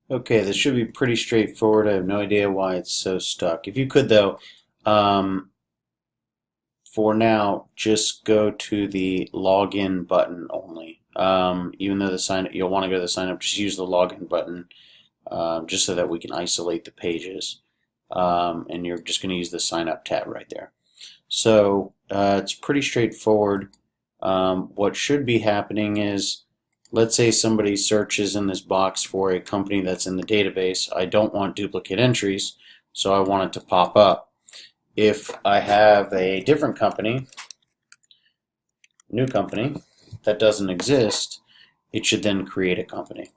Okay, this should be pretty straightforward. I have no idea why it's so stuck. If you could, though, um, for now, just go to the login button only. Even though the sign, you'll want to go to the sign up, just use the login button, just so that we can isolate the pages. And you're just going to use the sign up tab right there. So it's pretty straightforward. What should be happening is, let's say somebody searches in this box for a company that's in the database. I don't want duplicate entries, so I want it to pop up. If I have a different company, new company, that doesn't exist, it should then create a company.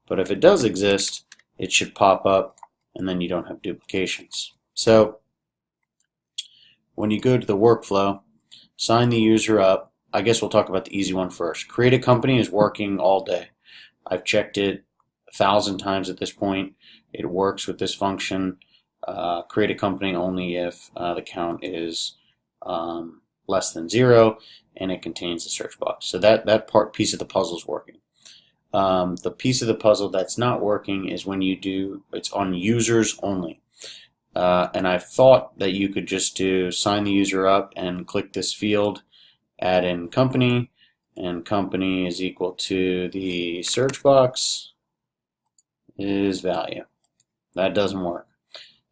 But if it does exist, it should pop up, and then you don't have duplications. So when you go to the workflow, sign the user up. I guess we'll talk about the easy one first. Create a company is working all day. I've checked it 1,000 times at this point. It works with this function. Create a company only if the count is less than 0 and it contains the search box. So that piece of the puzzle is working. The piece of the puzzle that's not working is when you do, it's on users only. And I thought that you could just do sign the user up and click this field, add in company, and company is equal to the search box is value. That doesn't work.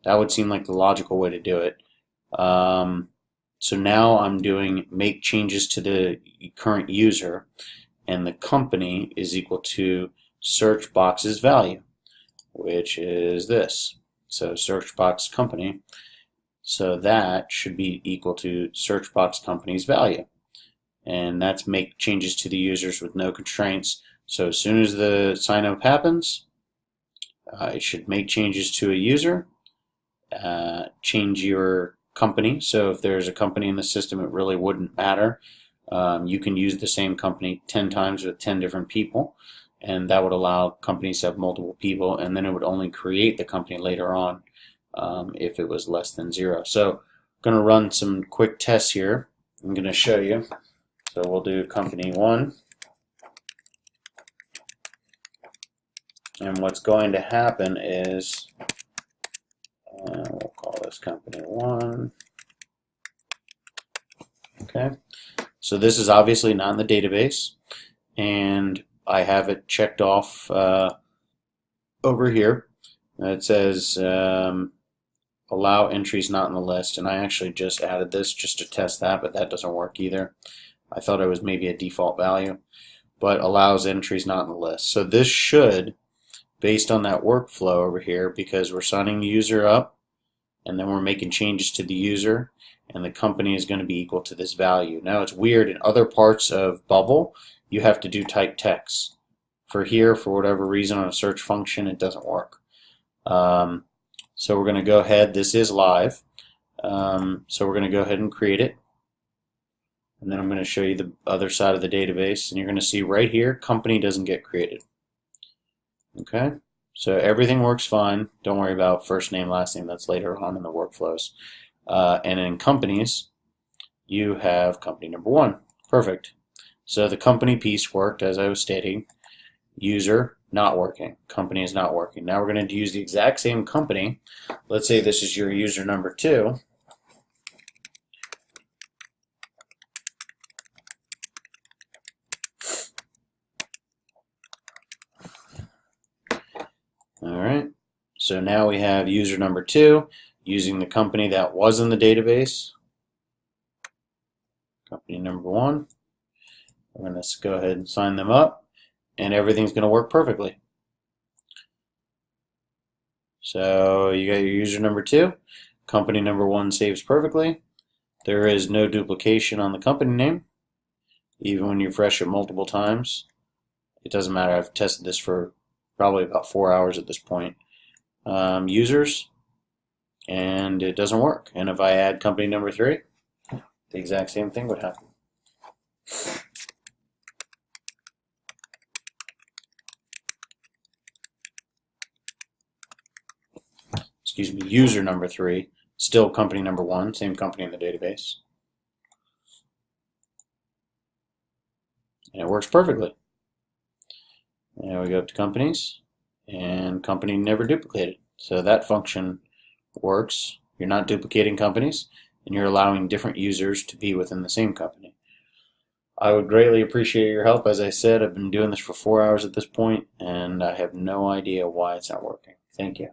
That would seem like the logical way to do it. So now I'm doing make changes to the current user, and the company is equal to search box's value, which is this. So search box company. So that should be equal to search box company's value. And that's make changes to the users with no constraints. So as soon as the sign up happens, it should make changes to a user, change your company. So if there's a company in the system, it really wouldn't matter. You can use the same company 10 times with 10 different people, and that would allow companies to have multiple people, and then it would only create the company later on if it was less than 0. So I'm going to run some quick tests here. I'm going to show you. So we'll do company 1. And what's going to happen is, we'll call this company 1. Okay. So this is obviously not in the database, and I have it checked off over here. It says allow entries not in the list, and I actually just added this just to test that, but that doesn't work either. I thought it was maybe a default value, but allows entries not in the list. So this should, based on that workflow over here, because we're signing the user up and then we're making changes to the user, and the company is going to be equal to this value. Now it's weird, in other parts of Bubble you have to do type text. For here, for whatever reason, on a search function, it doesn't work. So we're going to go ahead, this is live, so we're going to go ahead and create it, and then I'm going to show you the other side of the database, and you're going to see right here company doesn't get created. Okay, so everything works fine. Don't worry about first name, last name, that's later on in the workflows. And in companies, you have company number 1. Perfect. So the company piece worked, as I was stating. User, not working. Company is not working. Now we're going to use the exact same company. Let's say this is your user number 2. Alright, so now we have user number 2 using the company that was in the database. Company number 1. We're going to go ahead and sign them up, and everything's going to work perfectly. So you got your user number 2, company number 1 saves perfectly. There is no duplication on the company name, even when you refresh it multiple times. It doesn't matter. I've tested this for probably about 4 hours at this point. Users, and it doesn't work. And if I add company number 3, the exact same thing would happen. Excuse me, user number 3, still company number 1, same company in the database. And it works perfectly. Now we go up to companies, and company never duplicated. So that function works. You're not duplicating companies, and you're allowing different users to be within the same company. I would greatly appreciate your help. As I said, I've been doing this for 4 hours at this point, and I have no idea why it's not working. Thank you.